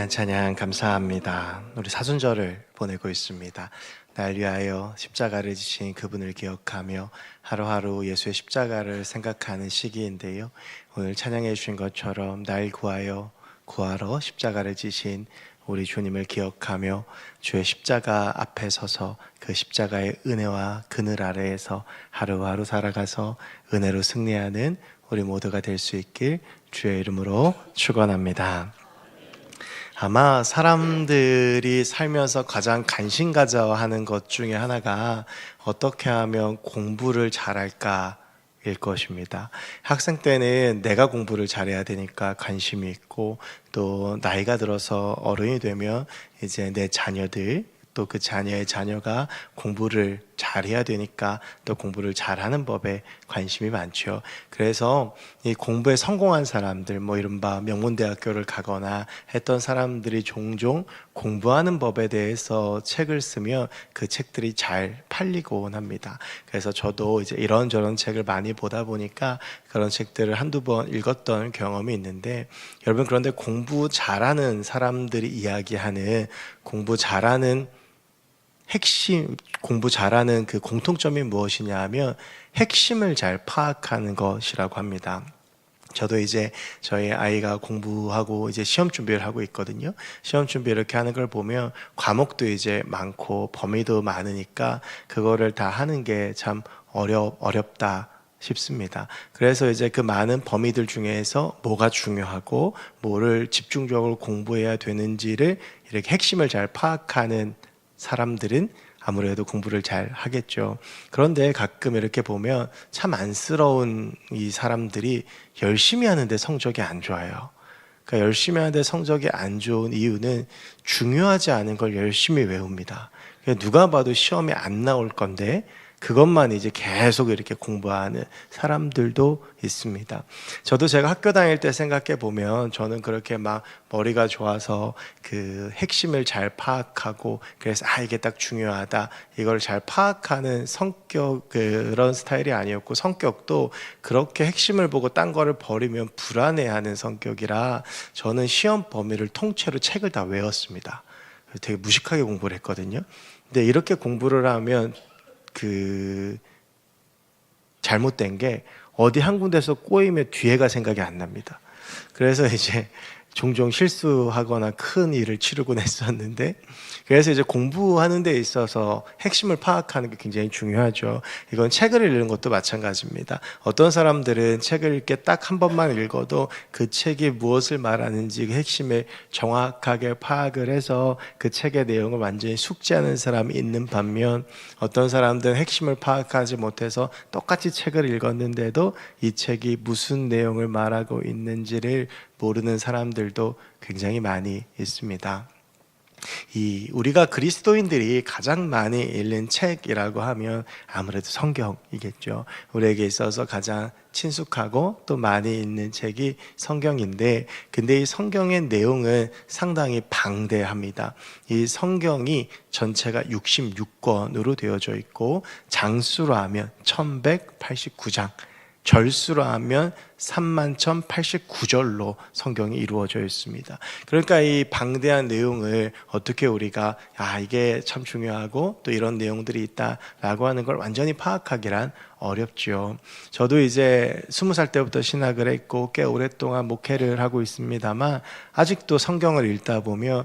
귀한 찬양 감사합니다. 우리 사순절을 보내고 있습니다. 날 위하여 십자가를 지신 그분을 기억하며 하루하루 예수의 십자가를 생각하는 시기인데요. 오늘 찬양해 주신 것처럼 날 구하러 십자가를 지신 우리 주님을 기억하며 주의 십자가 앞에 서서 그 십자가의 은혜와 그늘 아래에서 하루하루 살아가서 은혜로 승리하는 우리 모두가 될 수 있길 주의 이름으로 축원합니다. 아마 사람들이 살면서 가장 관심 가져 하는 것 중에 하나가 어떻게 하면 공부를 잘할까 일 것입니다. 학생 때는 내가 공부를 잘해야 되니까 관심이 있고, 또 나이가 들어서 어른이 되면 이제 내 자녀들, 또 그 자녀의 자녀가 공부를 잘해야 되니까 또 공부를 잘하는 법에 관심이 많죠. 그래서 이 공부에 성공한 사람들, 이른바 명문대학교를 가거나 했던 사람들이 종종 공부하는 법에 대해서 책을 쓰면 그 책들이 잘 팔리곤 합니다. 그래서 저도 이제 이런저런 책을 많이 보다 보니까 그런 책들을 한두 번 읽었던 경험이 있는데, 여러분, 그런데 공부 잘하는 사람들이 이야기하는 공부 잘하는 공부 잘하는 그 공통점이 무엇이냐 하면 핵심을 잘 파악하는 것이라고 합니다. 저도 이제 저희 아이가 공부하고 이제 시험 준비를 하고 있거든요. 시험 준비 이렇게 하는 걸 보면 과목도 이제 많고 범위도 많으니까 그거를 다 하는 게 참 어렵다 싶습니다. 그래서 이제 그 많은 범위들 중에서 뭐가 중요하고 뭐를 집중적으로 공부해야 되는지를 이렇게 핵심을 잘 파악하는 사람들은 아무래도 공부를 잘 하겠죠. 그런데 가끔 이렇게 보면 참 안쓰러운 이 사람들이 열심히 하는데 성적이 안 좋아요. 그러니까 열심히 하는데 성적이 안 좋은 이유는 중요하지 않은 걸 열심히 외웁니다. 누가 봐도 시험에 안 나올 건데 그것만 이제 계속 이렇게 공부하는 사람들도 있습니다. 저도 제가 학교 다닐 때 생각해 보면 저는 그렇게 막 머리가 좋아서 그 핵심을 잘 파악하고, 그래서 이게 딱 중요하다, 이걸 잘 파악하는 성격, 그런 스타일이 아니었고, 성격도 그렇게 핵심을 보고 딴 거를 버리면 불안해하는 성격이라 저는 시험 범위를 통째로 책을 다 외웠습니다. 되게 무식하게 공부를 했거든요. 근데 이렇게 공부를 하면 잘못된 게 어디 한 군데서 꼬이면 뒤에가 생각이 안 납니다. 그래서 이제 종종 실수하거나 큰 일을 치르곤 했었는데, 그래서 이제 공부하는 데 있어서 핵심을 파악하는 게 굉장히 중요하죠. 이건 책을 읽는 것도 마찬가지입니다. 어떤 사람들은 책을 이렇게 딱 한 번만 읽어도 그 책이 무엇을 말하는지 그 핵심을 정확하게 파악을 해서 그 책의 내용을 완전히 숙지하는 사람이 있는 반면, 어떤 사람들은 핵심을 파악하지 못해서 똑같이 책을 읽었는데도 이 책이 무슨 내용을 말하고 있는지를 모르는 사람들도 굉장히 많이 있습니다. 우리가 그리스도인들이 가장 많이 읽는 책이라고 하면 아무래도 성경이겠죠. 우리에게 있어서 가장 친숙하고 또 많이 읽는 책이 성경인데, 근데 이 성경의 내용은 상당히 방대합니다. 이 성경이 전체가 66권으로 되어져 있고, 장수로 하면 1189장, 절수로 하면 31,089절로 성경이 이루어져 있습니다. 그러니까 이 방대한 내용을 어떻게 우리가 이게 참 중요하고 또 이런 내용들이 있다라고 하는 걸 완전히 파악하기란 어렵죠. 저도 이제 20살 때부터 신학을 했고 꽤 오랫동안 목회를 하고 있습니다만, 아직도 성경을 읽다 보면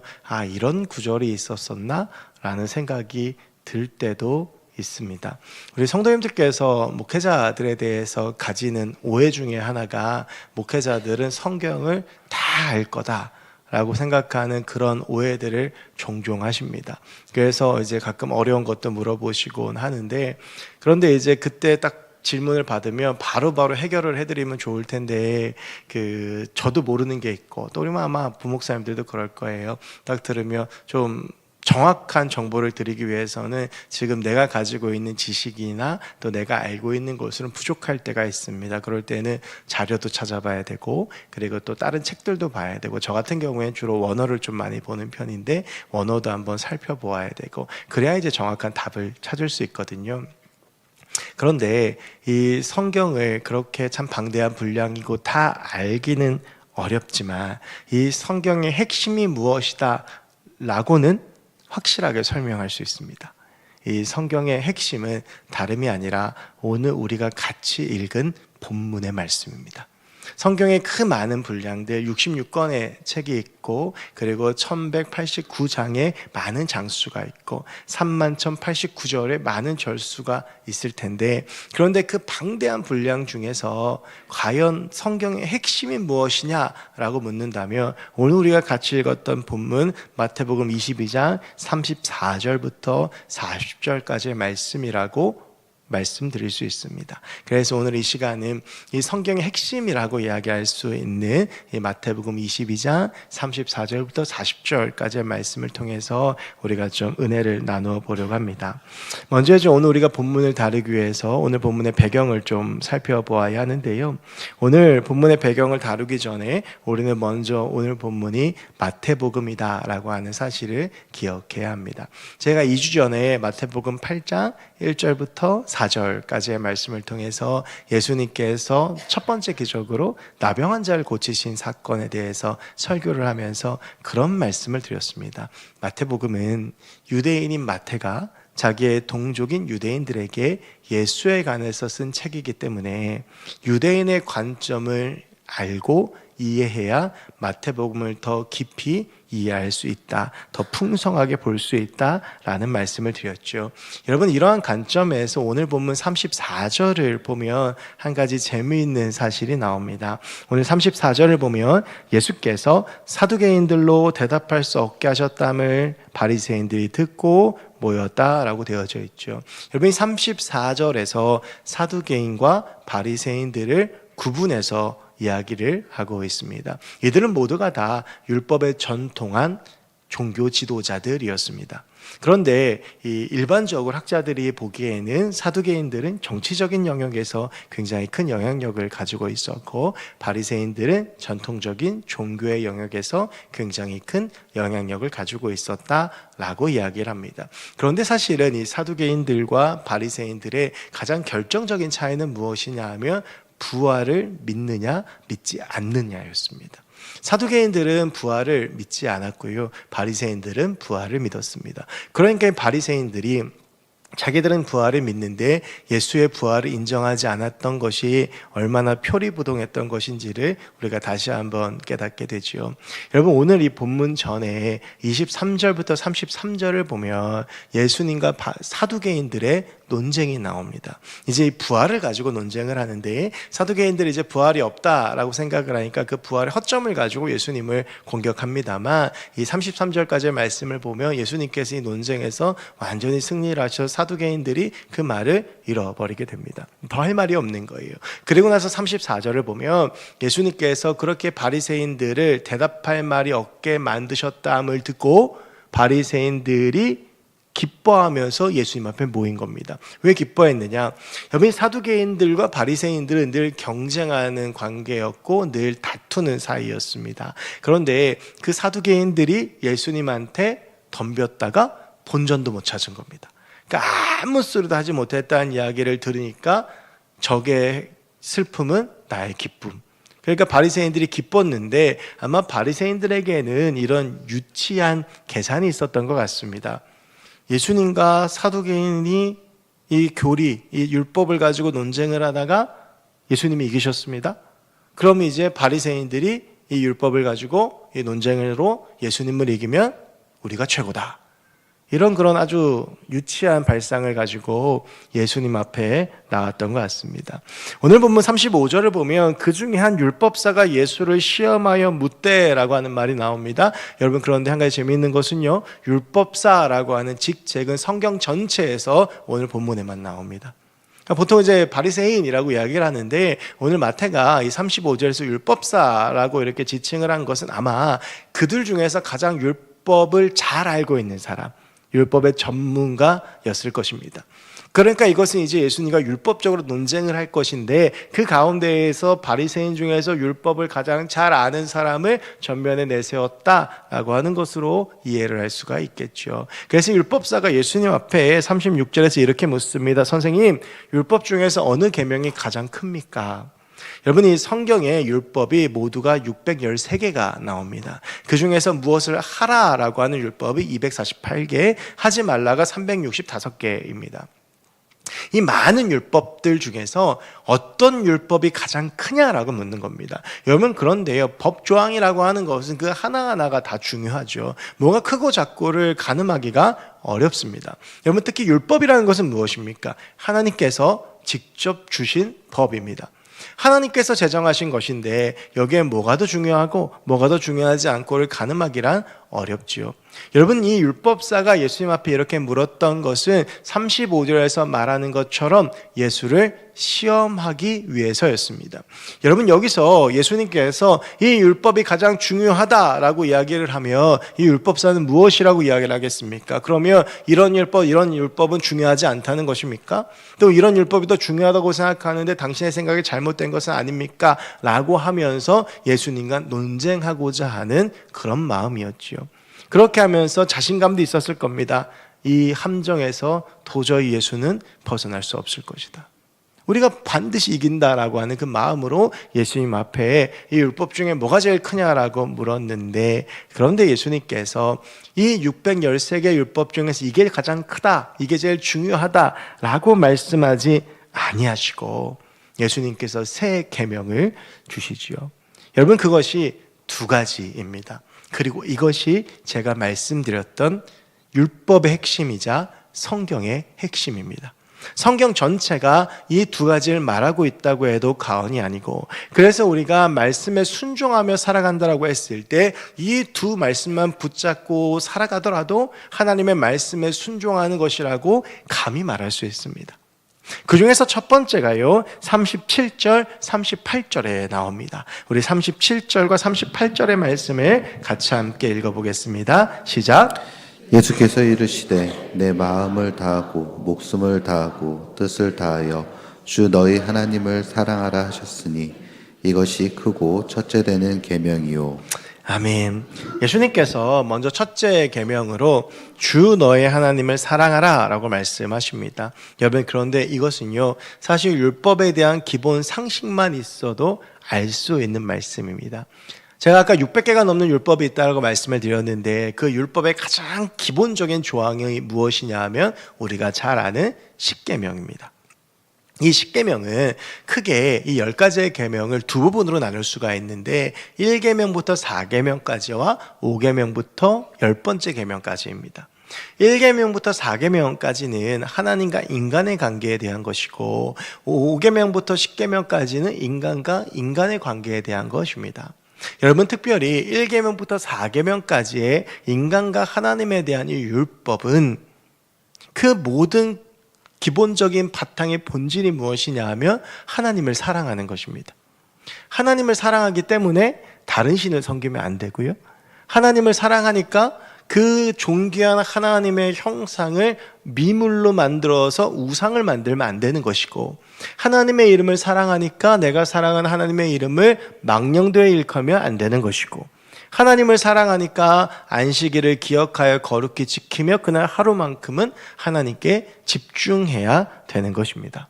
이런 구절이 있었었나? 라는 생각이 들 때도 있습니다. 우리 성도님들께서 목회자들에 대해서 가지는 오해 중에 하나가, 목회자들은 성경을 다 알 거다 라고 생각하는 그런 오해들을 종종 하십니다. 그래서 이제 가끔 어려운 것도 물어보시곤 하는데, 그런데 이제 그때 딱 질문을 받으면 바로바로 해결을 해드리면 좋을 텐데, 저도 모르는 게 있고, 또 우리 아마 부목사님들도 그럴 거예요. 딱 들으면 좀 정확한 정보를 드리기 위해서는 지금 내가 가지고 있는 지식이나 또 내가 알고 있는 것으로는 부족할 때가 있습니다. 그럴 때는 자료도 찾아봐야 되고, 그리고 또 다른 책들도 봐야 되고, 저 같은 경우에는 주로 원어를 좀 많이 보는 편인데 원어도 한번 살펴보아야 되고, 그래야 이제 정확한 답을 찾을 수 있거든요. 그런데 이 성경을 그렇게 참 방대한 분량이고 다 알기는 어렵지만 이 성경의 핵심이 무엇이다 라고는 확실하게 설명할 수 있습니다. 이 성경의 핵심은 다름이 아니라 오늘 우리가 같이 읽은 본문의 말씀입니다. 성경에 그 많은 분량들 66권의 책이 있고, 그리고 1189장에 많은 장수가 있고 31,089절에 많은 절수가 있을 텐데, 그런데 그 방대한 분량 중에서 과연 성경의 핵심이 무엇이냐라고 묻는다면 오늘 우리가 같이 읽었던 본문 마태복음 22장 34절부터 40절까지의 말씀이라고 말씀드릴 수 있습니다. 그래서 오늘 이 시간은 이 성경의 핵심이라고 이야기할 수 있는 이 마태복음 22장 34절부터 40절까지의 말씀을 통해서 우리가 좀 은혜를 나누어 보려고 합니다. 먼저 오늘 우리가 본문을 다루기 위해서 오늘 본문의 배경을 좀 살펴보아야 하는데요. 오늘 본문의 배경을 다루기 전에 우리는 먼저 오늘 본문이 마태복음이다라고 하는 사실을 기억해야 합니다. 제가 2주 전에 마태복음 8장 1절부터 4절까지의 말씀을 통해서 예수님께서 첫 번째 기적으로 나병 환자를 고치신 사건에 대해서 설교를 하면서 그런 말씀을 드렸습니다. 마태복음은 유대인인 마태가 자기의 동족인 유대인들에게 예수에 관해서 쓴 책이기 때문에 유대인의 관점을 알고 이해해야 마태복음을 더 깊이 이해할 수 있다, 더 풍성하게 볼 수 있다라는 말씀을 드렸죠. 여러분, 이러한 관점에서 오늘 본문 34절을 보면 한 가지 재미있는 사실이 나옵니다. 오늘 34절을 보면 예수께서 사두개인들로 대답할 수 없게 하셨담을 바리새인들이 듣고 모였다라고 되어져 있죠. 여러분, 34절에서 사두개인과 바리새인들을 구분해서 이야기를 하고 있습니다. 이들은 모두가 다 율법에 전통한 종교 지도자들이었습니다. 그런데 일반적으로 학자들이 보기에는 사두개인들은 정치적인 영역에서 굉장히 큰 영향력을 가지고 있었고, 바리새인들은 전통적인 종교의 영역에서 굉장히 큰 영향력을 가지고 있었다라고 이야기를 합니다. 그런데 사실은 이 사두개인들과 바리새인들의 가장 결정적인 차이는 무엇이냐 하면 부활을 믿느냐 믿지 않느냐였습니다. 사두개인들은 부활을 믿지 않았고요, 바리새인들은 부활을 믿었습니다. 그러니까 바리새인들이 자기들은 부활을 믿는데 예수의 부활을 인정하지 않았던 것이 얼마나 표리부동했던 것인지를 우리가 다시 한번 깨닫게 되죠. 여러분, 오늘 이 본문 전에 23절부터 33절을 보면 예수님과 사두개인들의 논쟁이 나옵니다. 이제 부활을 가지고 논쟁을 하는데, 사두개인들이 이제 부활이 없다라고 생각을 하니까 그 부활의 허점을 가지고 예수님을 공격합니다만, 이 33절까지의 말씀을 보면 예수님께서 이 논쟁에서 완전히 승리를 하셔서 사두개인들이 그 말을 잃어버리게 됩니다. 더 할 말이 없는 거예요. 그리고 나서 34절을 보면 예수님께서 그렇게 바리새인들을 대답할 말이 없게 만드셨다함을 듣고 바리새인들이 기뻐하면서 예수님 앞에 모인 겁니다. 왜 기뻐했느냐? 여러분, 사두개인들과 바리새인들은 늘 경쟁하는 관계였고 늘 다투는 사이였습니다. 그런데 그 사두개인들이 예수님한테 덤볐다가 본전도 못 찾은 겁니다. 그러니까 아무 소리도 하지 못했다는 이야기를 들으니까 적의 슬픔은 나의 기쁨. 그러니까 바리새인들이 기뻤는데 아마 바리새인들에게는 이런 유치한 계산이 있었던 것 같습니다. 예수님과 사두개인이 이 교리, 이 율법을 가지고 논쟁을 하다가 예수님이 이기셨습니다. 그럼 이제 바리새인들이 이 율법을 가지고 이 논쟁으로 예수님을 이기면 우리가 최고다. 이런 그런 아주 유치한 발상을 가지고 예수님 앞에 나왔던 것 같습니다. 오늘 본문 35절을 보면 그 중에 한 율법사가 예수를 시험하여 묻되라고 하는 말이 나옵니다. 여러분, 그런데 한 가지 재미있는 것은요, 율법사라고 하는 직책은 성경 전체에서 오늘 본문에만 나옵니다. 보통 이제 바리새인이라고 이야기를 하는데, 오늘 마태가 이 35절에서 율법사라고 이렇게 지칭을 한 것은 아마 그들 중에서 가장 율법을 잘 알고 있는 사람, 율법의 전문가였을 것입니다. 그러니까 이것은 이제 예수님과 율법적으로 논쟁을 할 것인데, 그 가운데에서 바리새인 중에서 율법을 가장 잘 아는 사람을 전면에 내세웠다라고 하는 것으로 이해를 할 수가 있겠죠. 그래서 율법사가 예수님 앞에 36절에서 이렇게 묻습니다. 선생님, 율법 중에서 어느 계명이 가장 큽니까? 여러분, 이 성경에 율법이 모두가 613개가 나옵니다. 그 중에서 무엇을 하라라고 하는 율법이 248개, 하지 말라가 365개입니다. 이 많은 율법들 중에서 어떤 율법이 가장 크냐라고 묻는 겁니다. 여러분, 그런데요, 법조항이라고 하는 것은 그 하나하나가 다 중요하죠. 뭐가 크고 작고를 가늠하기가 어렵습니다. 여러분, 특히 율법이라는 것은 무엇입니까? 하나님께서 직접 주신 법입니다. 하나님께서 제정하신 것인데 여기에 뭐가 더 중요하고 뭐가 더 중요하지 않고를 가늠하기란 어렵지요. 여러분, 이 율법사가 예수님 앞에 이렇게 물었던 것은 35절에서 말하는 것처럼 예수를 시험하기 위해서였습니다. 여러분, 여기서 예수님께서 이 율법이 가장 중요하다라고 이야기를 하며 이 율법사는 무엇이라고 이야기를 하겠습니까? 그러면 이런 율법은 중요하지 않다는 것입니까? 또 이런 율법이 더 중요하다고 생각하는데 당신의 생각이 잘못된 것은 아닙니까? 라고 하면서 예수님과 논쟁하고자 하는 그런 마음이었지요. 그렇게 하면서 자신감도 있었을 겁니다. 이 함정에서 도저히 예수는 벗어날 수 없을 것이다. 우리가 반드시 이긴다라고 하는 그 마음으로 예수님 앞에 이 율법 중에 뭐가 제일 크냐라고 물었는데, 그런데 예수님께서 이 613개 율법 중에서 이게 가장 크다, 이게 제일 중요하다라고 말씀하지 아니하시고 예수님께서 새 계명을 주시지요. 여러분, 그것이 두 가지입니다. 그리고 이것이 제가 말씀드렸던 율법의 핵심이자 성경의 핵심입니다. 성경 전체가 이 두 가지를 말하고 있다고 해도 과언이 아니고, 그래서 우리가 말씀에 순종하며 살아간다라고 했을 때 이 두 말씀만 붙잡고 살아가더라도 하나님의 말씀에 순종하는 것이라고 감히 말할 수 있습니다. 그 중에서 첫 번째가요, 37절, 38절에 나옵니다. 우리 37절과 38절의 말씀을 같이 함께 읽어보겠습니다. 시작. 예수께서 이르시되 내 마음을 다하고 목숨을 다하고 뜻을 다하여 주 너희 하나님을 사랑하라 하셨으니 이것이 크고 첫째 되는 계명이요. 아멘. 예수님께서 먼저 첫째 계명으로 주 너의 하나님을 사랑하라 라고 말씀하십니다. 여러분, 그런데 이것은요, 사실 율법에 대한 기본 상식만 있어도 알 수 있는 말씀입니다. 제가 아까 600개가 넘는 율법이 있다고 말씀을 드렸는데 그 율법의 가장 기본적인 조항이 무엇이냐 하면 우리가 잘 아는 십계명입니다. 이 십계명은 크게 이 10가지의 계명을 두 부분으로 나눌 수가 있는데 1계명부터 4계명까지와 5계명부터 10번째 계명까지입니다. 1계명부터 4계명까지는 하나님과 인간의 관계에 대한 것이고 5계명부터 10계명까지는 인간과 인간의 관계에 대한 것입니다. 여러분, 특별히 1계명부터 4계명까지의 인간과 하나님에 대한 이 율법은 그 모든 기본적인 바탕의 본질이 무엇이냐 하면 하나님을 사랑하는 것입니다. 하나님을 사랑하기 때문에 다른 신을 섬기면 안 되고요, 하나님을 사랑하니까 그 존귀한 하나님의 형상을 미물로 만들어서 우상을 만들면 안 되는 것이고, 하나님의 이름을 사랑하니까 내가 사랑하는 하나님의 이름을 망령되이 일컫으면 안 되는 것이고, 하나님을 사랑하니까 안식일을 기억하여 거룩히 지키며 그날 하루만큼은 하나님께 집중해야 되는 것입니다.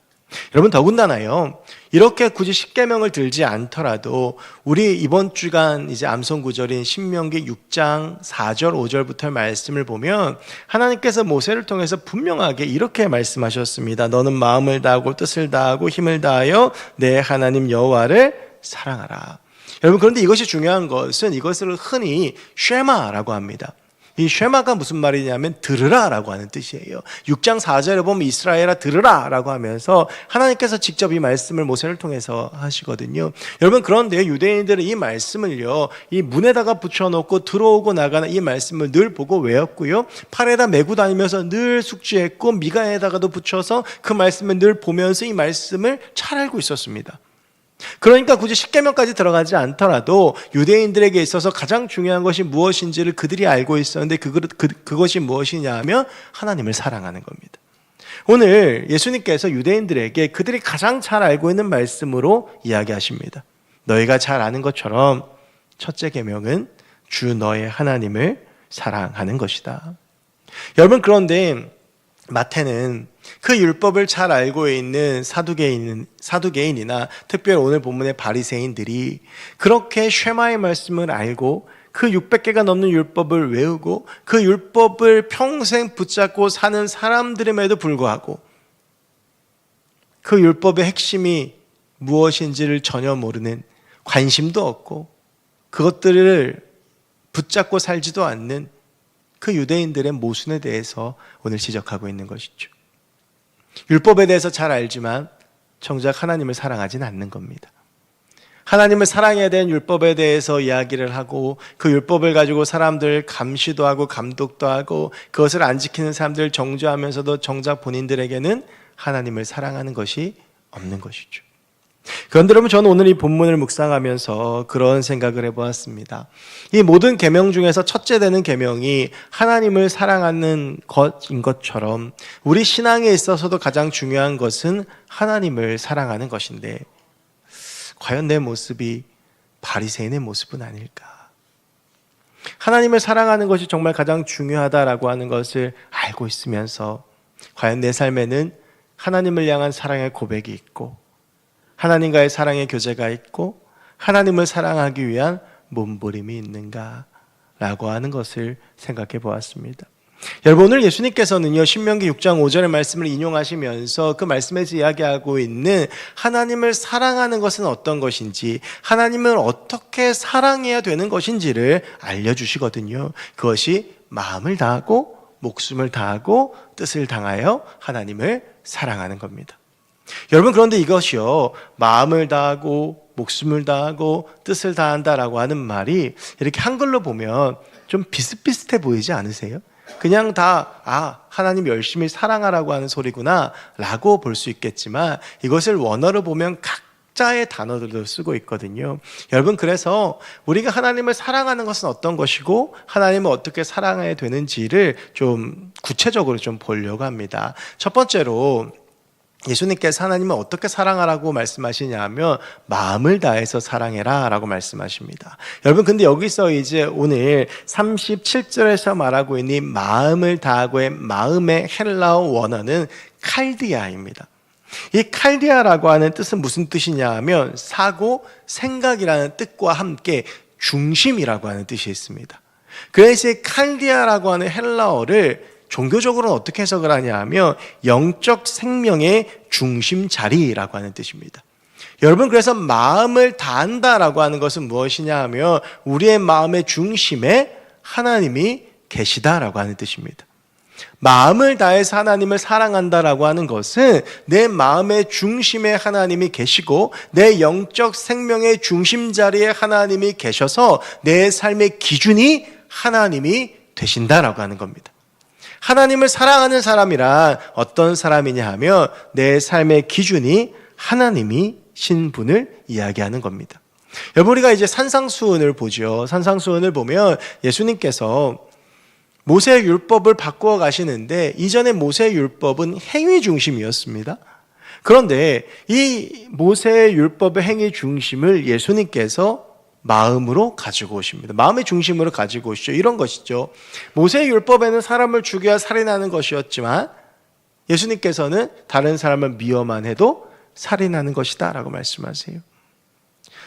여러분, 더군다나요, 이렇게 굳이 십계명을 들지 않더라도 우리 이번 주간 이제 암송 구절인 신명기 6장 4절 5절부터 말씀을 보면 하나님께서 모세를 통해서 분명하게 이렇게 말씀하셨습니다. 너는 마음을 다하고 뜻을 다하고 힘을 다하여 내 하나님 여호와를 사랑하라. 여러분, 그런데 이것이 중요한 것은 이것을 흔히 쉐마라고 합니다. 이 쉐마가 무슨 말이냐면 들으라 라고 하는 뜻이에요. 6장 4절에 보면 이스라엘아 들으라 라고 하면서 하나님께서 직접 이 말씀을 모세를 통해서 하시거든요. 여러분, 그런데 유대인들은 이 말씀을요, 이 문에다가 붙여놓고 들어오고 나가는 이 말씀을 늘 보고 외웠고요, 팔에다 메고 다니면서 늘 숙지했고 미간에다가도 붙여서 그 말씀을 늘 보면서 이 말씀을 잘 알고 있었습니다. 그러니까 굳이 십계명까지 들어가지 않더라도 유대인들에게 있어서 가장 중요한 것이 무엇인지를 그들이 알고 있었는데 그것이 무엇이냐 하면 하나님을 사랑하는 겁니다. 오늘 예수님께서 유대인들에게 그들이 가장 잘 알고 있는 말씀으로 이야기하십니다. 너희가 잘 아는 것처럼 첫째 계명은 주 너의 하나님을 사랑하는 것이다. 여러분, 그런데 마태는 그 율법을 잘 알고 있는 사두개인이나 특별히 오늘 본문의 바리새인들이 그렇게 쉐마의 말씀을 알고 그 600개가 넘는 율법을 외우고 그 율법을 평생 붙잡고 사는 사람들임에도 불구하고 그 율법의 핵심이 무엇인지를 전혀 모르는, 관심도 없고 그것들을 붙잡고 살지도 않는 그 유대인들의 모순에 대해서 오늘 지적하고 있는 것이죠. 율법에 대해서 잘 알지만 정작 하나님을 사랑하지는 않는 겁니다. 하나님을 사랑해야 되는 율법에 대해서 이야기를 하고 그 율법을 가지고 사람들 감시도 하고 감독도 하고 그것을 안 지키는 사람들을 정죄하면서도 정작 본인들에게는 하나님을 사랑하는 것이 없는 것이죠. 그런데 여러분, 저는 오늘 이 본문을 묵상하면서 그런 생각을 해보았습니다. 이 모든 계명 중에서 첫째 되는 계명이 하나님을 사랑하는 것인 것처럼 우리 신앙에 있어서도 가장 중요한 것은 하나님을 사랑하는 것인데 과연 내 모습이 바리새인의 모습은 아닐까? 하나님을 사랑하는 것이 정말 가장 중요하다라고 하는 것을 알고 있으면서 과연 내 삶에는 하나님을 향한 사랑의 고백이 있고 하나님과의 사랑의 교제가 있고 하나님을 사랑하기 위한 몸부림이 있는가라고 하는 것을 생각해 보았습니다. 여러분, 오늘 예수님께서는요, 신명기 6장 5절의 말씀을 인용하시면서 그 말씀에서 이야기하고 있는 하나님을 사랑하는 것은 어떤 것인지, 하나님을 어떻게 사랑해야 되는 것인지를 알려주시거든요. 그것이 마음을 다하고 목숨을 다하고 뜻을 다하여 하나님을 사랑하는 겁니다. 여러분, 그런데 이것이요, 마음을 다하고 목숨을 다하고 뜻을 다한다라고 하는 말이 이렇게 한글로 보면 좀 비슷비슷해 보이지 않으세요? 그냥 하나님 열심히 사랑하라고 하는 소리구나 라고 볼 수 있겠지만 이것을 원어로 보면 각자의 단어들도 쓰고 있거든요. 여러분, 그래서 우리가 하나님을 사랑하는 것은 어떤 것이고 하나님을 어떻게 사랑해야 되는지를 좀 구체적으로 좀 보려고 합니다. 첫 번째로 예수님께서 하나님을 어떻게 사랑하라고 말씀하시냐 하면 마음을 다해서 사랑해라 라고 말씀하십니다. 여러분, 근데 여기서 이제 오늘 37절에서 말하고 있는 마음을 다하고의 마음의 헬라어 원어는 칼디아입니다. 이 칼디아라고 하는 뜻은 무슨 뜻이냐 하면 사고, 생각이라는 뜻과 함께 중심이라고 하는 뜻이 있습니다. 그래서 이 칼디아라고 하는 헬라어를 종교적으로는 어떻게 해석을 하냐 하면 영적 생명의 중심 자리라고 하는 뜻입니다. 여러분, 그래서 마음을 다한다라고 하는 것은 무엇이냐 하면 우리의 마음의 중심에 하나님이 계시다라고 하는 뜻입니다. 마음을 다해서 하나님을 사랑한다라고 하는 것은 내 마음의 중심에 하나님이 계시고 내 영적 생명의 중심 자리에 하나님이 계셔서 내 삶의 기준이 하나님이 되신다라고 하는 겁니다. 하나님을 사랑하는 사람이란 어떤 사람이냐 하면 내 삶의 기준이 하나님이신 분을 이야기하는 겁니다. 여러분, 우리가 이제 산상수훈을 보죠. 산상수훈을 보면 예수님께서 모세의 율법을 바꾸어 가시는데 이전에 모세의 율법은 행위 중심이었습니다. 그런데 이 모세의 율법의 행위 중심을 예수님께서 마음으로 가지고 오십니다. 마음의 중심으로 가지고 오시죠. 이런 것이죠. 모세의 율법에는 사람을 죽여야 살인하는 것이었지만 예수님께서는 다른 사람을 미워만 해도 살인하는 것이다 라고 말씀하세요.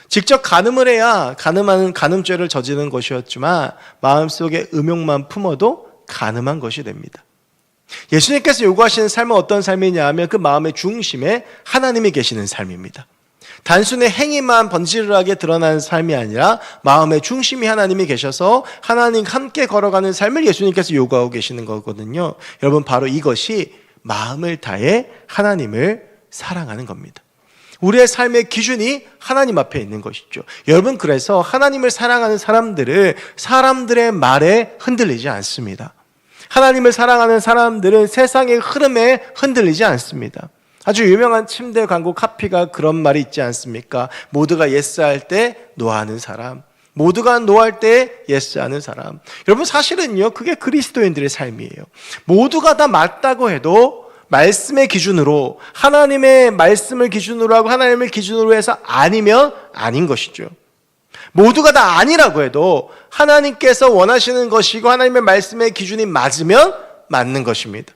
직접 간음을 해야 간음죄를 저지르는 것이었지만 마음속에 음욕만 품어도 간음한 것이 됩니다. 예수님께서 요구하시는 삶은 어떤 삶이냐 하면 그 마음의 중심에 하나님이 계시는 삶입니다. 단순히 행위만 번지르르하게 드러나는 삶이 아니라 마음의 중심이 하나님이 계셔서 하나님과 함께 걸어가는 삶을 예수님께서 요구하고 계시는 거거든요. 여러분, 바로 이것이 마음을 다해 하나님을 사랑하는 겁니다. 우리의 삶의 기준이 하나님 앞에 있는 것이죠. 여러분, 그래서 하나님을 사랑하는 사람들은 사람들의 말에 흔들리지 않습니다. 하나님을 사랑하는 사람들은 세상의 흐름에 흔들리지 않습니다. 아주 유명한 침대 광고 카피가 그런 말이 있지 않습니까? 모두가 예스할 때 노하는 사람, 모두가 노할 때 예스하는 사람. 여러분, 사실은요, 그게 그리스도인들의 삶이에요. 모두가 다 맞다고 해도 말씀의 기준으로, 하나님의 말씀을 기준으로 하고 하나님을 기준으로 해서 아니면 아닌 것이죠. 모두가 다 아니라고 해도 하나님께서 원하시는 것이고 하나님의 말씀의 기준이 맞으면 맞는 것입니다.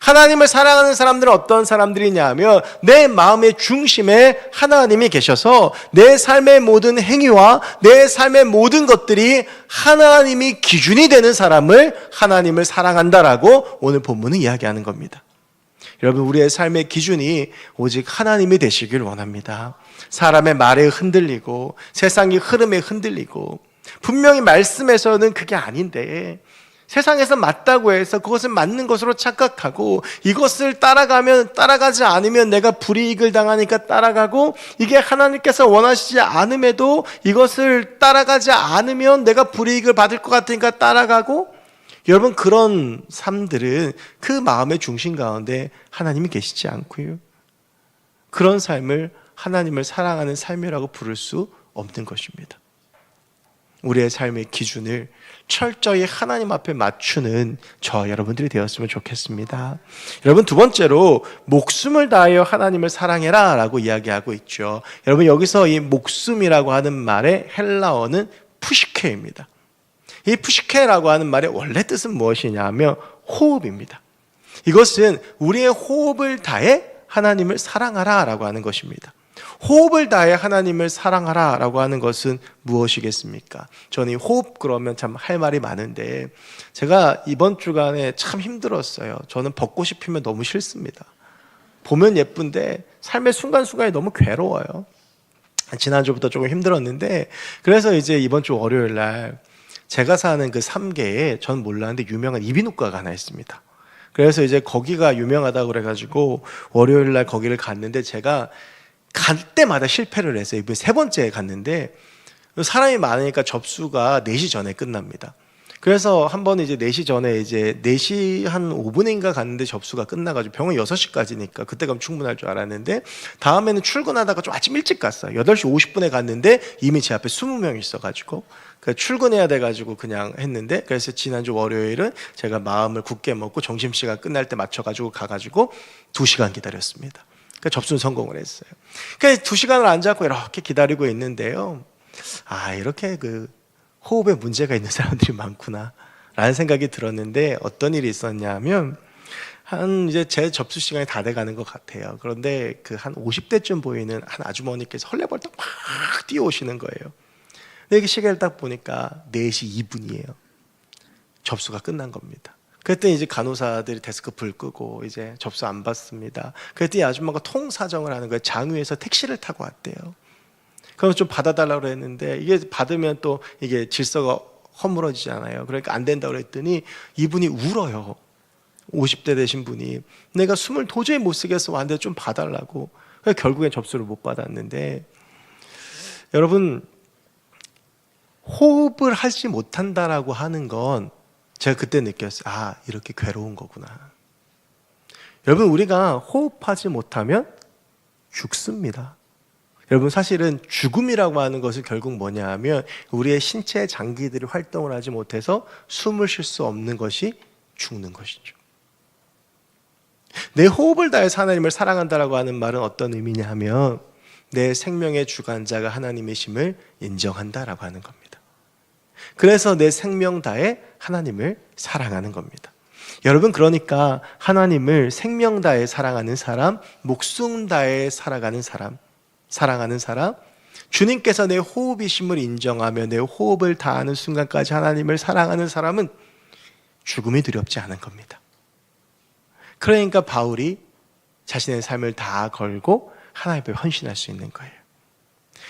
하나님을 사랑하는 사람들은 어떤 사람들이냐 하면 내 마음의 중심에 하나님이 계셔서 내 삶의 모든 행위와 내 삶의 모든 것들이 하나님이 기준이 되는 사람을 하나님을 사랑한다라고 오늘 본문은 이야기하는 겁니다. 여러분, 우리의 삶의 기준이 오직 하나님이 되시길 원합니다. 사람의 말에 흔들리고 세상의 흐름에 흔들리고 분명히 말씀에서는 그게 아닌데 세상에서 맞다고 해서 그것은 맞는 것으로 착각하고 이것을 따라가지 않으면 내가 불이익을 당하니까 따라가고 이게 하나님께서 원하시지 않음에도 이것을 따라가지 않으면 내가 불이익을 받을 것 같으니까 따라가고 여러분 그런 삶들은 그 마음의 중심 가운데 하나님이 계시지 않고요. 그런 삶을 하나님을 사랑하는 삶이라고 부를 수 없는 것입니다. 우리의 삶의 기준을 철저히 하나님 앞에 맞추는 저 여러분들이 되었으면 좋겠습니다. 여러분, 두 번째로 목숨을 다하여 하나님을 사랑해라 라고 이야기하고 있죠. 여러분, 여기서 이 목숨이라고 하는 말의 헬라어는 푸시케입니다. 이 푸시케라고 하는 말의 원래 뜻은 무엇이냐 하면 호흡입니다. 이것은 우리의 호흡을 다해 하나님을 사랑하라 라고 하는 것입니다. 호흡을 다해 하나님을 사랑하라 라고 하는 것은 무엇이겠습니까? 저는 이 호흡 그러면 참 할 말이 많은데 제가 이번 주간에 참 힘들었어요. 저는 벚꽃이 피면 너무 싫습니다. 보면 예쁜데 삶의 순간순간이 너무 괴로워요. 지난주부터 조금 힘들었는데 그래서 이제 이번 주 월요일 날 제가 사는 그 3개에 전 몰랐는데 유명한 이비인후과가 하나 있습니다. 그래서 이제 거기가 유명하다고 그래가지고 월요일 날 거기를 갔는데 제가 갈 때마다 실패를 했어요. 이번에 세 번째 갔는데 사람이 많으니까 접수가 4시 전에 끝납니다. 그래서 한 번 이제 4시 전에 이제 4시 한 5분인가 갔는데 접수가 끝나가지고 병원 6시까지니까 그때 가면 충분할 줄 알았는데 다음에는 출근하다가 좀 아침 일찍 갔어요. 8시 50분에 갔는데 이미 제 앞에 20명 있어가지고 출근해야 돼가지고 그냥 했는데 그래서 지난주 월요일은 제가 마음을 굳게 먹고 점심시간 끝날 때 맞춰가지고 가가지고 2시간 기다렸습니다. 그러니까 접수는 성공을 했어요. 그러니까 2시간을 앉아서 이렇게 기다리고 있는데요. 이렇게 그 호흡에 문제가 있는 사람들이 많구나 라는 생각이 들었는데 어떤 일이 있었냐면 이제 제 접수 시간이 다 돼가는 것 같아요. 그런데 그 한 50대쯤 보이는 한 아주머니께서 헐레벌떡 막 뛰어오시는 거예요. 근데 시계를 딱 보니까 4시 2분이에요. 접수가 끝난 겁니다. 그랬더니 이제 간호사들이 데스크 불 끄고 이제 접수 안 받습니다. 그랬더니 아줌마가 통사정을 하는 거예요. 장유에서 택시를 타고 왔대요. 그럼 좀 받아달라고 했는데 이게 받으면 또 이게 질서가 허물어지잖아요. 그러니까 안 된다고 그랬더니 이분이 울어요. 50대 되신 분이 내가 숨을 도저히 못 쓰겠어 왔는데 좀 봐달라고. 그래서 결국엔 접수를 못 받았는데 여러분 호흡을 하지 못한다라고 하는 건 제가 그때 느꼈어요. 이렇게 괴로운 거구나. 여러분 우리가 호흡하지 못하면 죽습니다. 여러분 사실은 죽음이라고 하는 것은 결국 뭐냐 하면 우리의 신체 장기들이 활동을 하지 못해서 숨을 쉴 수 없는 것이 죽는 것이죠. 내 호흡을 다해서 하나님을 사랑한다라고 하는 말은 어떤 의미냐 하면 내 생명의 주관자가 하나님이심을 인정한다라고 하는 겁니다. 그래서 내 생명 다해 하나님을 사랑하는 겁니다. 여러분 그러니까 하나님을 생명 다해 사랑하는 사람, 목숨 다해 살아가는 사람, 사랑하는 사람, 주님께서 내 호흡이심을 인정하며 내 호흡을 다하는 순간까지 하나님을 사랑하는 사람은 죽음이 두렵지 않은 겁니다. 그러니까 바울이 자신의 삶을 다 걸고 하나님 앞에 헌신할 수 있는 거예요.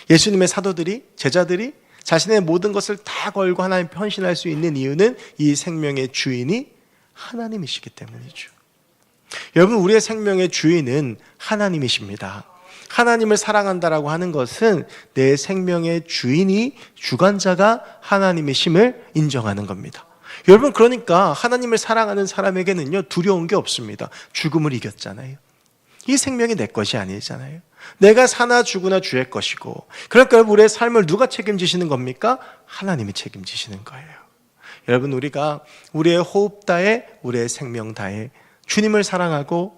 예수님의 사도들이, 제자들이 자신의 모든 것을 다 걸고 하나님 앞에 헌신할 수 있는 이유는 이 생명의 주인이 하나님이시기 때문이죠. 여러분 우리의 생명의 주인은 하나님이십니다. 하나님을 사랑한다라고 하는 것은 내 생명의 주인이 주관자가 하나님이심을 인정하는 겁니다. 여러분 그러니까 하나님을 사랑하는 사람에게는요 두려운 게 없습니다. 죽음을 이겼잖아요. 이 생명이 내 것이 아니잖아요. 내가 사나 죽으나 주의 것이고 그러니까 우리의 삶을 누가 책임지시는 겁니까? 하나님이 책임지시는 거예요. 여러분 우리가 우리의 호흡 다해 우리의 생명 다해 주님을 사랑하고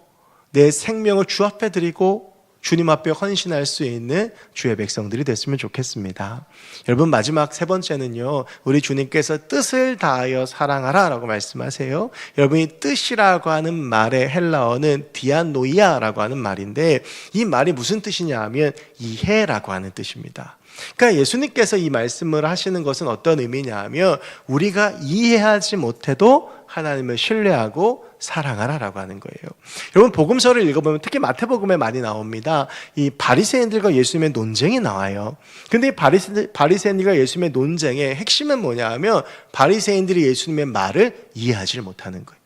내 생명을 주 앞에 드리고 주님 앞에 헌신할 수 있는 주의 백성들이 됐으면 좋겠습니다. 여러분, 마지막 세 번째는요, 우리 주님께서 뜻을 다하여 사랑하라 라고 말씀하세요. 여러분이 뜻이라고 하는 말의 헬라어는 디아노이아라고 하는 말인데, 이 말이 무슨 뜻이냐 하면 이해라고 하는 뜻입니다. 그러니까 예수님께서 이 말씀을 하시는 것은 어떤 의미냐 하면, 우리가 이해하지 못해도 하나님을 신뢰하고 사랑하라라고 하는 거예요. 여러분, 복음서를 읽어보면 특히 마태복음에 많이 나옵니다. 이 바리새인들과 예수님의 논쟁이 나와요. 근데 이 바리새인들과 예수님의 논쟁의 핵심은 뭐냐 하면, 바리새인들이 예수님의 말을 이해하지 못하는 거예요.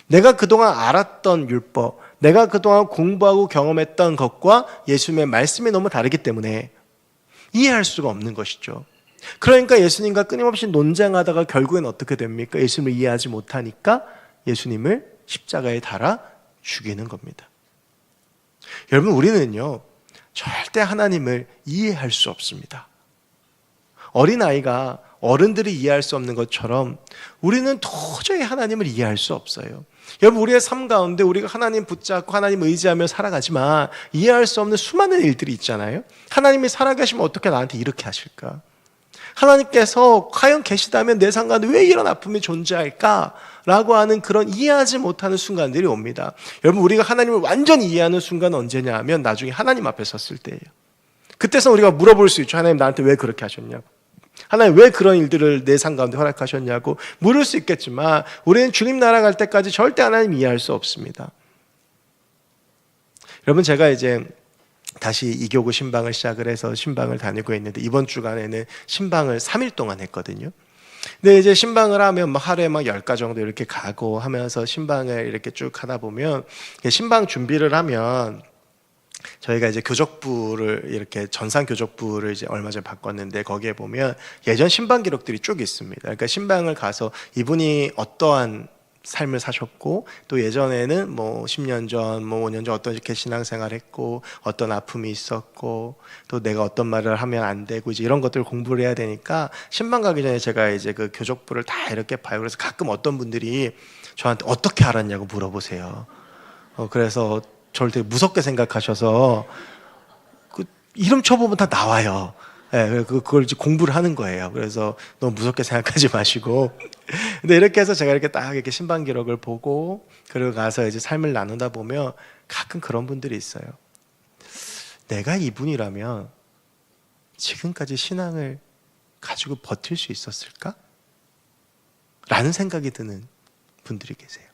내가 그동안 알았던 율법, 내가 그동안 공부하고 경험했던 것과 예수님의 말씀이 너무 다르기 때문에 이해할 수가 없는 것이죠. 그러니까 예수님과 끊임없이 논쟁하다가 결국엔 어떻게 됩니까? 예수님을 이해하지 못하니까 예수님을 십자가에 달아 죽이는 겁니다. 여러분, 우리는요, 절대 하나님을 이해할 수 없습니다. 어린아이가 어른들이 이해할 수 없는 것처럼 우리는 도저히 하나님을 이해할 수 없어요. 여러분, 우리의 삶 가운데 우리가 하나님 붙잡고 하나님 의지하며 살아가지만 이해할 수 없는 수많은 일들이 있잖아요. 하나님이 살아계시면 어떻게 나한테 이렇게 하실까? 하나님께서 과연 계시다면 내 삶 가운데 왜 이런 아픔이 존재할까? 라고 하는 그런 이해하지 못하는 순간들이 옵니다. 여러분, 우리가 하나님을 완전히 이해하는 순간은 언제냐 하면 나중에 하나님 앞에 섰을 때예요. 그때서 우리가 물어볼 수 있죠. 하나님, 나한테 왜 그렇게 하셨냐고. 하나님, 왜 그런 일들을 내 삶 가운데 허락하셨냐고 물을 수 있겠지만, 우리는 주님 나라 갈 때까지 절대 하나님 이해할 수 없습니다. 여러분, 제가 이제 다시 이교구 신방을 시작을 해서 신방을 다니고 있는데, 이번 주간에는 신방을 3일 동안 했거든요. 근데 이제 신방을 하면 하루에 10가 정도 이렇게 가고 하면서 신방을 이렇게 쭉 하다 보면, 신방 준비를 하면 저희가 이제 교적부를 이렇게 전산 교적부를 이제 얼마 전에 바꿨는데, 거기에 보면 예전 신방 기록들이 쭉 있습니다. 그러니까 신방을 가서 이분이 어떠한 삶을 사셨고, 또 예전에는 10년 전, 5년 전 어떻게 신앙생활 했고, 어떤 아픔이 있었고, 또 내가 어떤 말을 하면 안 되고, 이제 이런 것들을 공부를 해야 되니까, 신방 가기 전에 제가 이제 그 교적부를 다 이렇게 봐요. 그래서 가끔 어떤 분들이 저한테 어떻게 알았냐고 물어보세요. 그래서 저를 되게 무섭게 생각하셔서, 그 이름 쳐보면 다 나와요. 네, 그걸 이제 공부를 하는 거예요. 그래서 너무 무섭게 생각하지 마시고. 근데 이렇게 해서 제가 이렇게 딱 이렇게 신방 기록을 보고, 그리고 가서 이제 삶을 나누다 보면 가끔 그런 분들이 있어요. 내가 이분이라면 지금까지 신앙을 가지고 버틸 수 있었을까? 라는 생각이 드는 분들이 계세요.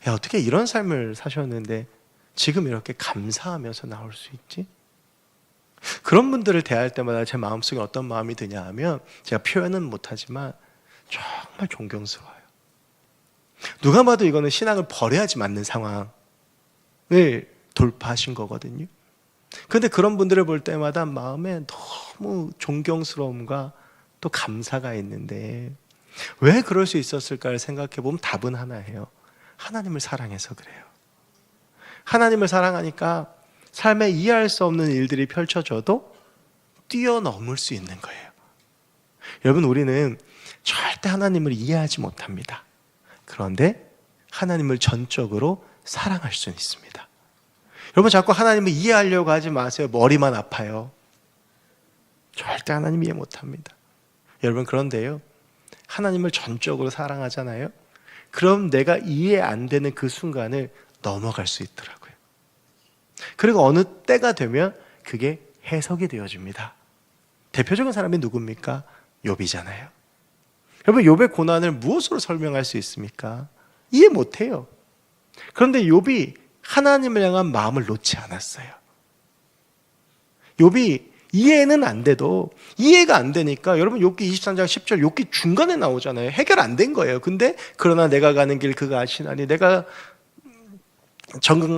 야, 어떻게 이런 삶을 사셨는데 지금 이렇게 감사하면서 나올 수 있지? 그런 분들을 대할 때마다 제 마음속에 어떤 마음이 드냐 하면, 제가 표현은 못하지만 정말 존경스러워요. 누가 봐도 이거는 신앙을 버려야지 맞는 상황을 돌파하신 거거든요. 그런데 그런 분들을 볼 때마다 마음에 너무 존경스러움과 또 감사가 있는데, 왜 그럴 수 있었을까를 생각해 보면 답은 하나예요. 하나님을 사랑해서 그래요. 하나님을 사랑하니까 삶에 이해할 수 없는 일들이 펼쳐져도 뛰어넘을 수 있는 거예요. 여러분, 우리는 절대 하나님을 이해하지 못합니다. 그런데 하나님을 전적으로 사랑할 수는 있습니다. 여러분, 자꾸 하나님을 이해하려고 하지 마세요. 머리만 아파요. 절대 하나님 이해 못합니다. 여러분, 그런데요, 하나님을 전적으로 사랑하잖아요. 그럼 내가 이해 안 되는 그 순간을 넘어갈 수 있더라고요. 그리고 어느 때가 되면 그게 해석이 되어집니다. 대표적인 사람이 누굽니까? 욥이잖아요. 여러분, 욥의 고난을 무엇으로 설명할 수 있습니까? 이해 못해요. 그런데 욥이 하나님을 향한 마음을 놓지 않았어요. 욥이 이해는 안 돼도, 이해가 안 되니까, 여러분 욥기 23장 10절 욥기 중간에 나오잖아요. 해결 안 된 거예요. 근데 그러나 내가 가는 길 그가 아시나니, 내가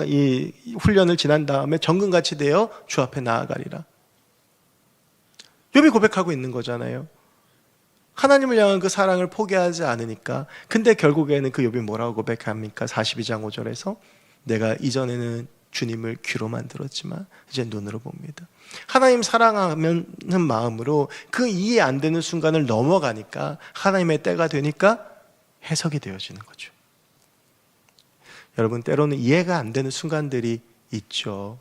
이 훈련을 지난 다음에 정금같이 되어 주 앞에 나아가리라. 욥이 고백하고 있는 거잖아요. 하나님을 향한 그 사랑을 포기하지 않으니까. 근데 결국에는 그 욥이 뭐라고 고백합니까? 42장 5절에서 내가 이전에는 주님을 귀로만 들었지만 이제 눈으로 봅니다. 하나님 사랑하는 마음으로 그 이해 안 되는 순간을 넘어가니까, 하나님의 때가 되니까 해석이 되어지는 거죠. 여러분, 때로는 이해가 안 되는 순간들이 있죠.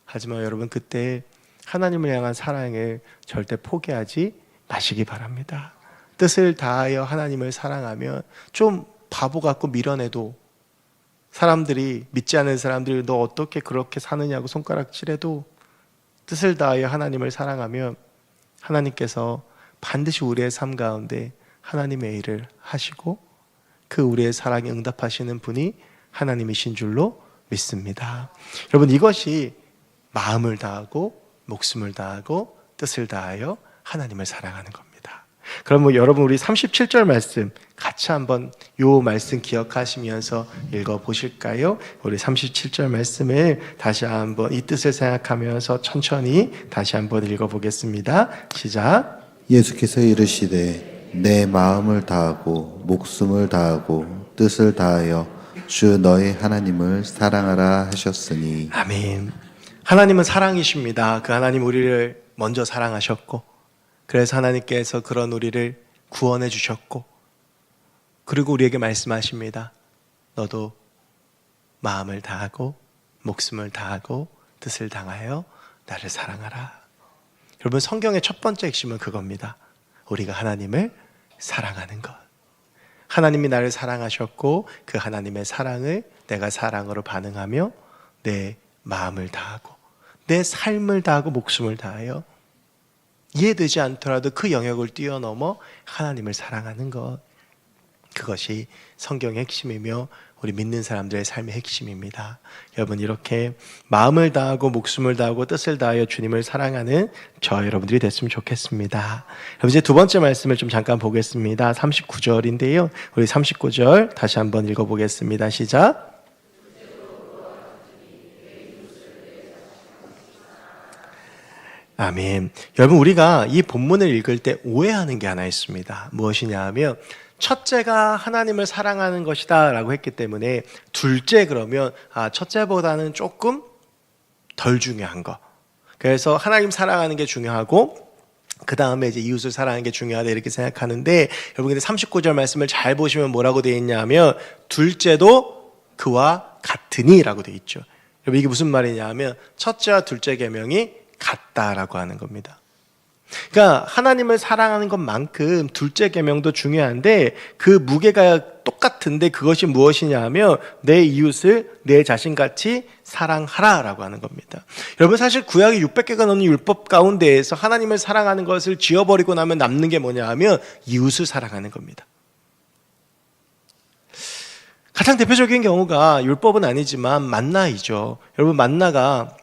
하지만 여러분 그때 하나님을 향한 사랑을 절대 포기하지 마시기 바랍니다. 뜻을 다하여 하나님을 사랑하면 좀 바보 같고 미련해도 사람들이 믿지 않는 사람들이 너 어떻게 그렇게 사느냐고 손가락질해도 뜻을 다하여 하나님을 사랑하면 하나님께서 반드시 우리의 삶 가운데 하나님의 일을 하시고 그 우리의 사랑에 응답하시는 분이 하나님이신 줄로 믿습니다. 여러분 이것이 마음을 다하고 목숨을 다하고 뜻을 다하여 하나님을 사랑하는 겁니다. 그럼 여러분 우리 37절 말씀 같이 한번 요 말씀 기억하시면서 읽어보실까요? 우리 37절 말씀을 다시 한번 이 뜻을 생각하면서 천천히 다시 한번 읽어보겠습니다. 시작. 예수께서 이르시되 내 마음을 다하고 목숨을 다하고 뜻을 다하여 주 너희 하나님을 사랑하라 하셨으니. 아멘. 하나님은 사랑이십니다. 그 하나님 우리를 먼저 사랑하셨고 그래서 하나님께서 그런 우리를 구원해 주셨고 그리고 우리에게 말씀하십니다. 너도 마음을 다하고 목숨을 다하고 뜻을 다하여 나를 사랑하라. 여러분 성경의 첫 번째 핵심은 그겁니다. 우리가 하나님을 사랑하는 것. 하나님이 나를 사랑하셨고 그 하나님의 사랑을 내가 사랑으로 반응하며 내 마음을 다하고 내 삶을 다하고 목숨을 다하여 이해되지 않더라도 그 영역을 뛰어넘어 하나님을 사랑하는 것. 그것이 성경의 핵심이며 우리 믿는 사람들의 삶의 핵심입니다. 여러분 이렇게 마음을 다하고 목숨을 다하고 뜻을 다하여 주님을 사랑하는 저 여러분들이 됐으면 좋겠습니다. 여러분 이제 두 번째 말씀을 좀 잠깐 보겠습니다. 39절인데요. 우리 39절 다시 한번 읽어보겠습니다. 시작. 아멘. 여러분 우리가 이 본문을 읽을 때 오해하는 게 하나 있습니다. 무엇이냐 하면 첫째가 하나님을 사랑하는 것이다 라고 했기 때문에 둘째 그러면 첫째보다는 조금 덜 중요한 거. 그래서 하나님 사랑하는 게 중요하고 그 다음에 이제 이웃을 사랑하는 게 중요하다 이렇게 생각하는데 여러분 근데 39절 말씀을 잘 보시면 뭐라고 되어 있냐 하면 둘째도 그와 같으니 라고 되어 있죠. 여러분 이게 무슨 말이냐 하면 첫째와 둘째 계명이 같다라고 하는 겁니다. 그러니까 하나님을 사랑하는 것만큼 둘째 계명도 중요한데 그 무게가 똑같은데 그것이 무엇이냐 하면 내 이웃을 내 자신같이 사랑하라라고 하는 겁니다. 여러분 사실 구약이 600개가 넘는 율법 가운데에서 하나님을 사랑하는 것을 지워버리고 나면 남는 게 뭐냐 하면 이웃을 사랑하는 겁니다. 가장 대표적인 경우가 율법은 아니지만 만나이죠. 여러분 만나가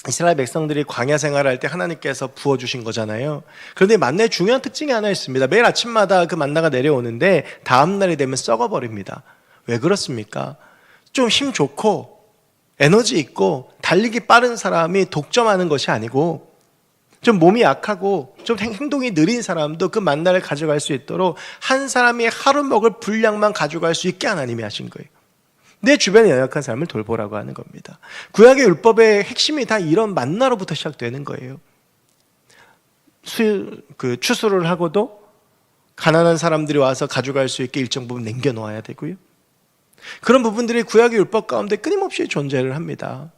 이스라엘 백성들이 광야 생활할 때 하나님께서 부어주신 거잖아요. 그런데 만나의 중요한 특징이 하나 있습니다. 매일 아침마다 그 만나가 내려오는데 다음 날이 되면 썩어버립니다. 왜 그렇습니까? 좀 힘 좋고 에너지 있고 달리기 빠른 사람이 독점하는 것이 아니고 좀 몸이 약하고 좀 행동이 느린 사람도 그 만나를 가져갈 수 있도록 한 사람이 하루 먹을 분량만 가져갈 수 있게 하나님이 하신 거예요. 내 주변에 연약한 사람을 돌보라고 하는 겁니다. 구약의 율법의 핵심이 다 이런 만나로부터 시작되는 거예요. 추수를 하고도 가난한 사람들이 와서 가져갈 수 있게 일정 부분 남겨놓아야 되고요. 그런 부분들이 구약의 율법 가운데 끊임없이 존재를 합니다.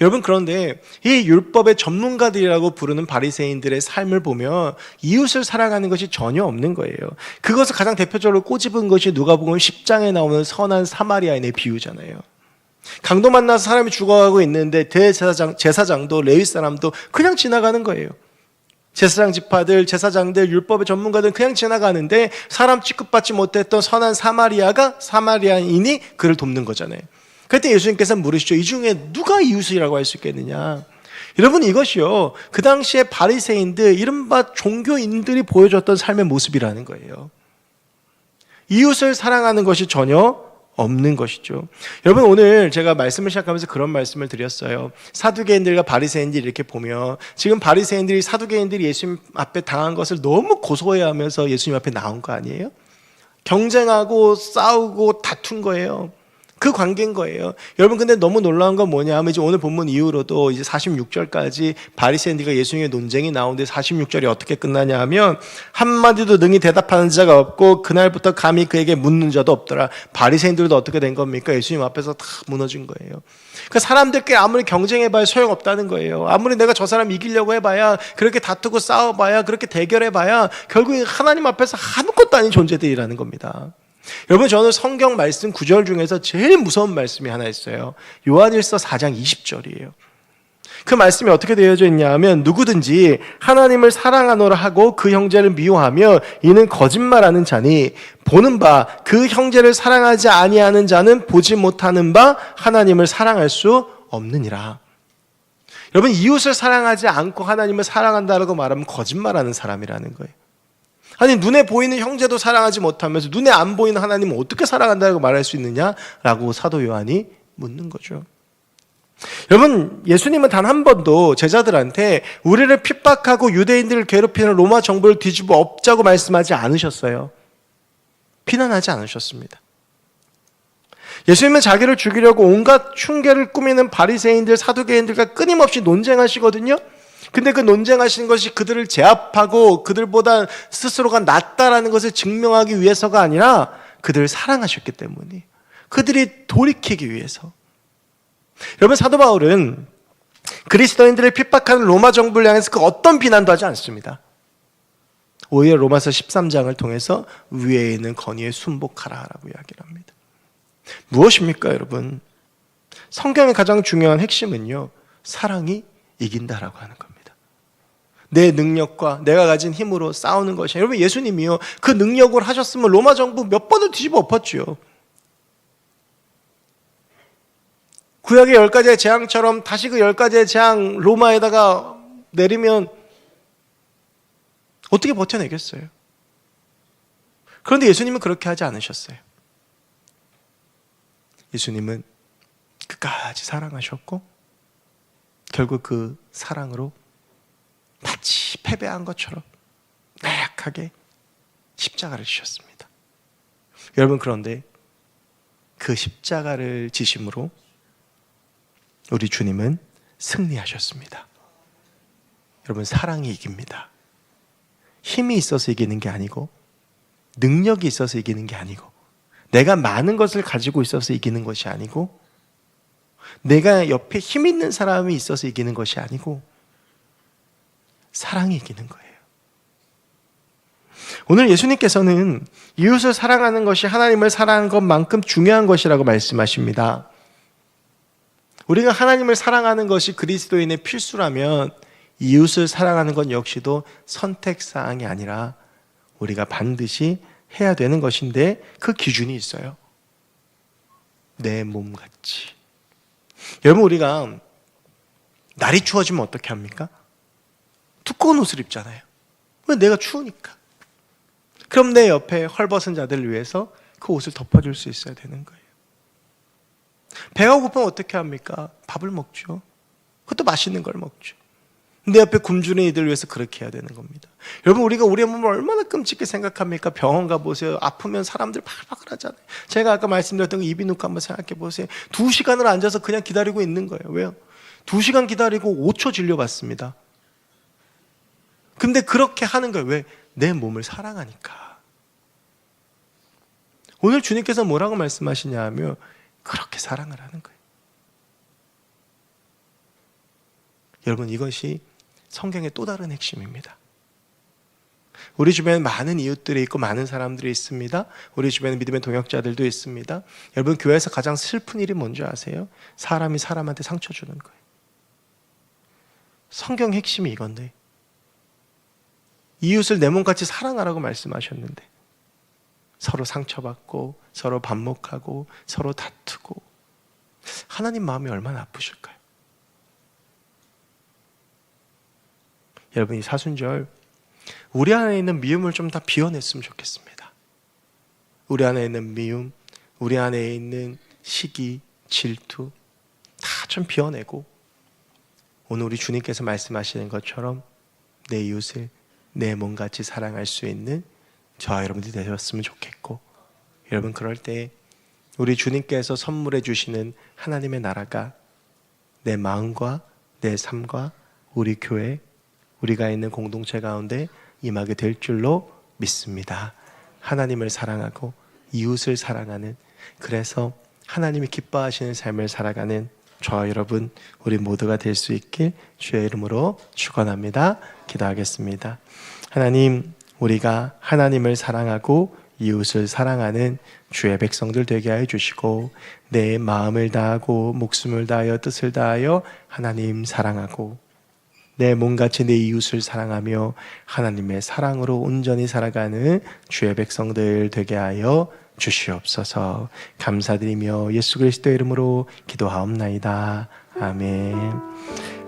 여러분 그런데 이 율법의 전문가들이라고 부르는 바리새인들의 삶을 보면 이웃을 사랑하는 것이 전혀 없는 거예요. 그것을 가장 대표적으로 꼬집은 것이 누가복음 10장에 나오는 선한 사마리아인의 비유잖아요. 강도 만나서 사람이 죽어가고 있는데 제사장도 레위 사람도 그냥 지나가는 거예요. 제사장 지파들, 제사장들, 율법의 전문가들은 그냥 지나가는데 사람 취급받지 못했던 선한 사마리아인이 그를 돕는 거잖아요. 그때 예수님께서 물으시죠. 이 중에 누가 이웃이라고 할 수 있겠느냐? 여러분 이것이요. 그 당시에 바리새인들, 이른바 종교인들이 보여줬던 삶의 모습이라는 거예요. 이웃을 사랑하는 것이 전혀 없는 것이죠. 여러분 오늘 제가 말씀을 시작하면서 그런 말씀을 드렸어요. 사두개인들과 바리새인들이 이렇게 보면 지금 바리새인들이 사두개인들이 예수님 앞에 당한 것을 너무 고소해하면서 예수님 앞에 나온 거 아니에요? 경쟁하고 싸우고 다툰 거예요. 그 관계인 거예요. 여러분, 근데 너무 놀라운 건 뭐냐면 이제 오늘 본문 이후로도 이제 46절까지 바리새인들과 예수님의 논쟁이 나오는데 46절이 어떻게 끝나냐 하면 한마디도 능히 대답하는 자가 없고 그날부터 감히 그에게 묻는 자도 없더라. 바리새인들도 어떻게 된 겁니까? 예수님 앞에서 다 무너진 거예요. 그러니까 사람들께 아무리 경쟁해봐야 소용없다는 거예요. 아무리 내가 저 사람 이기려고 해봐야, 그렇게 다투고 싸워봐야, 그렇게 대결해봐야 결국 하나님 앞에서 아무것도 아닌 존재들이라는 겁니다. 여러분, 저는 성경 말씀 구절 중에서 제일 무서운 말씀이 하나 있어요. 요한일서 4장 20절이에요. 그 말씀이 어떻게 되어져 있냐 하면 누구든지 하나님을 사랑하노라 하고 그 형제를 미워하며 이는 거짓말하는 자니 보는 바 그 형제를 사랑하지 아니하는 자는 보지 못하는 바 하나님을 사랑할 수 없느니라. 여러분, 이웃을 사랑하지 않고 하나님을 사랑한다고 말하면 거짓말하는 사람이라는 거예요. 아니, 눈에 보이는 형제도 사랑하지 못하면서 눈에 안 보이는 하나님을 어떻게 사랑한다고 말할 수 있느냐라고 사도 요한이 묻는 거죠. 여러분, 예수님은 단 한 번도 제자들한테 우리를 핍박하고 유대인들을 괴롭히는 로마 정부를 뒤집어 엎자고 말씀하지 않으셨어요. 비난하지 않으셨습니다. 예수님은 자기를 죽이려고 온갖 흉계를 꾸미는 바리새인들, 사두개인들과 끊임없이 논쟁하시거든요. 근데 그 논쟁하시는 것이 그들을 제압하고 그들보다 스스로가 낫다라는 것을 증명하기 위해서가 아니라 그들을 사랑하셨기 때문에, 그들이 돌이키기 위해서. 여러분, 사도 바울은 그리스도인들을 핍박하는 로마 정부를 향해서 그 어떤 비난도 하지 않습니다. 오히려 로마서 13장을 통해서 위에 있는 건의에 순복하라라고 이야기를 합니다. 무엇입니까, 여러분? 성경의 가장 중요한 핵심은요, 사랑이 이긴다라고 하는 겁니다. 내 능력과 내가 가진 힘으로 싸우는 것이, 여러분, 예수님이요 그 능력을 하셨으면 로마 정부 몇 번을 뒤집어 엎었죠. 구약의 10가지의 재앙처럼 다시 그 10가지의 재앙 로마에다가 내리면 어떻게 버텨내겠어요? 그런데 예수님은 그렇게 하지 않으셨어요. 예수님은 끝까지 사랑하셨고 결국 그 사랑으로 마치 패배한 것처럼 나약하게 십자가를 지셨습니다. 여러분, 그런데 그 십자가를 지심으로 우리 주님은 승리하셨습니다. 여러분, 사랑이 이깁니다. 힘이 있어서 이기는 게 아니고, 능력이 있어서 이기는 게 아니고, 내가 많은 것을 가지고 있어서 이기는 것이 아니고, 내가 옆에 힘 있는 사람이 있어서 이기는 것이 아니고, 사랑이 이기는 거예요. 오늘 예수님께서는 이웃을 사랑하는 것이 하나님을 사랑하는 것만큼 중요한 것이라고 말씀하십니다. 우리가 하나님을 사랑하는 것이 그리스도인의 필수라면 이웃을 사랑하는 것 역시도 선택사항이 아니라 우리가 반드시 해야 되는 것인데, 그 기준이 있어요. 내 몸같이. 여러분, 우리가 날이 추워지면 어떻게 합니까? 두꺼운 옷을 입잖아요. 왜? 내가 추우니까. 그럼 내 옆에 헐벗은 자들을 위해서 그 옷을 덮어줄 수 있어야 되는 거예요. 배가 고프면 어떻게 합니까? 밥을 먹죠. 그것도 맛있는 걸 먹죠. 내 옆에 굶주린 이들을 위해서 그렇게 해야 되는 겁니다. 여러분, 우리가 우리의 몸을 얼마나 끔찍히 생각합니까? 병원 가보세요. 아프면 사람들 바글바글 하잖아요. 제가 아까 말씀드렸던 거 입이 놓고 한번 생각해 보세요. 2시간을 앉아서 그냥 기다리고 있는 거예요. 왜요? 2시간 기다리고 5초 진료받습니다. 근데 그렇게 하는 거예요. 왜? 내 몸을 사랑하니까. 오늘 주님께서 뭐라고 말씀하시냐 하면 그렇게 사랑을 하는 거예요. 여러분, 이것이 성경의 또 다른 핵심입니다. 우리 주변에 많은 이웃들이 있고 많은 사람들이 있습니다. 우리 주변에 믿음의 동역자들도 있습니다. 여러분, 교회에서 가장 슬픈 일이 뭔지 아세요? 사람이 사람한테 상처 주는 거예요. 성경 핵심이 이건데, 이웃을 내 몸같이 사랑하라고 말씀하셨는데 서로 상처받고 서로 반목하고 서로 다투고, 하나님 마음이 얼마나 아프실까요? 여러분, 이 사순절 우리 안에 있는 미움을 좀 다 비워냈으면 좋겠습니다. 우리 안에 있는 미움, 우리 안에 있는 시기, 질투 다 좀 비워내고, 오늘 우리 주님께서 말씀하시는 것처럼 내 이웃을 내 몸같이 사랑할 수 있는 저와 여러분들이 되셨으면 좋겠고, 여러분, 그럴 때 우리 주님께서 선물해 주시는 하나님의 나라가 내 마음과 내 삶과 우리 교회, 우리가 있는 공동체 가운데 임하게 될 줄로 믿습니다. 하나님을 사랑하고 이웃을 사랑하는, 그래서 하나님이 기뻐하시는 삶을 살아가는 저와 여러분 우리 모두가 될 수 있길 주의 이름으로 축원합니다. 기도하겠습니다. 하나님, 우리가 하나님을 사랑하고 이웃을 사랑하는 주의 백성들 되게 하여 주시고, 내 마음을 다하고 목숨을 다하여 뜻을 다하여 하나님 사랑하고 내 몸같이 내 이웃을 사랑하며 하나님의 사랑으로 온전히 살아가는 주의 백성들 되게 하여 주시옵소서. 감사드리며 예수 그리스도의 이름으로 기도하옵나이다. 아멘.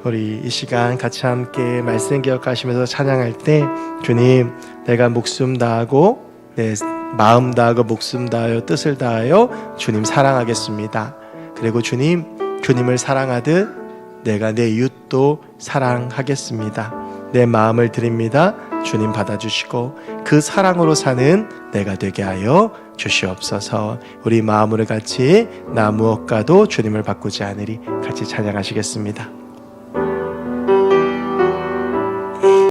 우리 이 시간 같이 함께 말씀 기억하시면서 찬양할 때, 주님, 내가 목숨 다하고 내 마음 다하고 목숨 다하여 뜻을 다하여 주님 사랑하겠습니다. 그리고 주님을 사랑하듯 내가 내 이웃도 사랑하겠습니다. 내 마음을 드립니다. 주님 받아주시고 그 사랑으로 사는 내가 되게 하여 주시옵소서. 우리 마음으로 같이 나 무엇과도 주님을 바꾸지 않으리 같이 찬양하시겠습니다.